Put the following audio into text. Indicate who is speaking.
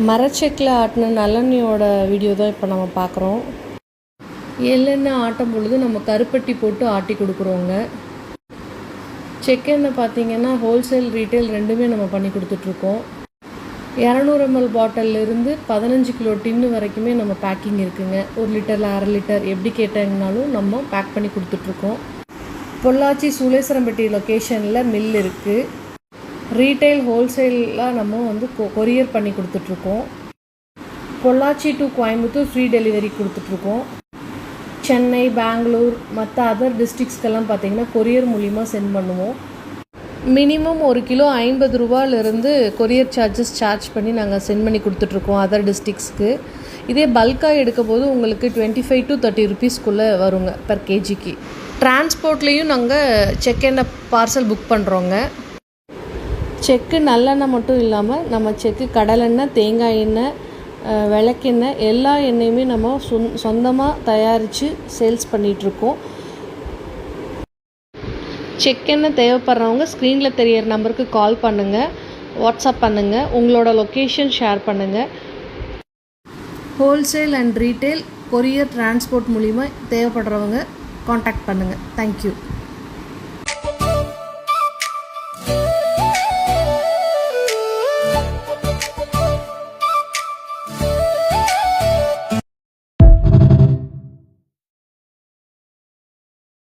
Speaker 1: மரச்செக்கில் ஆட்டின நல்லெண்ணெயோட வீடியோ தான் இப்போ நம்ம பார்க்குறோம். எள்ளெண்ணெய் ஆட்டும் பொழுது நம்ம கருப்பட்டி போட்டு ஆட்டி கொடுக்குறோங்க. செக்கெண்ணெய் பார்த்திங்கன்னா ஹோல்சேல் ரீட்டைல் ரெண்டுமே நம்ம பண்ணி கொடுத்துட்ருக்கோம். 200 ml பாட்டிலிருந்து 15 கிலோ டின்னு வரைக்குமே நம்ம பேக்கிங் இருக்குதுங்க. 1 லிட்டரில் 1/2 லிட்டர் எப்படி கேட்டாங்கனாலும் நம்ம பேக் பண்ணி கொடுத்துட்ருக்கோம். பொள்ளாச்சி சூளேஸ்வரம்பட்டி லொக்கேஷனில் மில் இருக்குது. ரீட்டைல் ஹோல்சேலாக நம்ம கொரியர் பண்ணி கொடுத்துட்ருக்கோம். Pollachi to Coimbatore free delivery கொடுத்துட்ருக்கோம். சென்னை, பெங்களூர் மற்ற அதர் டிஸ்ட்ரிக்ஸ்க்கெல்லாம் பார்த்திங்கன்னா கொரியர் மூலிமா சென்ட் பண்ணுவோம். மினிமம் 1 கிலோ 50 ரூபாயிலிருந்து கொரியர் சார்ஜ் பண்ணி நாங்கள் சென்ட் பண்ணி கொடுத்துட்ருக்கோம் அதர் டிஸ்ட்ரிக்ஸ்க்கு. இதே பல்காக எடுக்கும் போது உங்களுக்கு 25 to 30 ருபீஸ்க்குள்ளே வருங்க பெர் கேஜிக்கு. டிரான்ஸ்போர்ட்லேயும் நாங்கள் செக்கெண்ணெய் பார்சல் புக் பண்ணுறோங்க. செக்கு நல்லெண்ணெய் மட்டும் இல்லாமல் நம்ம செக்கு கடலெண்ணெய், தேங்காய் எண்ணெய், விளக்கெண்ணெய் எல்லா எண்ணெயுமே நம்ம சொந்தமாக தயாரித்து சேல்ஸ் பண்ணிகிட்ருக்கோம். செக்கெண்ணெய் தேவைப்படுறவங்க ஸ்க்ரீனில் தெரியிற நம்பருக்கு கால் பண்ணுங்கள், வாட்ஸ்அப் பண்ணுங்கள், உங்களோட லொக்கேஷன் ஷேர் பண்ணுங்கள். Wholesale and retail courier transport மூலிமா தேவைப்படுறவங்க காண்டாக்ட் பண்ணுங்கள். தேங்க்யூ.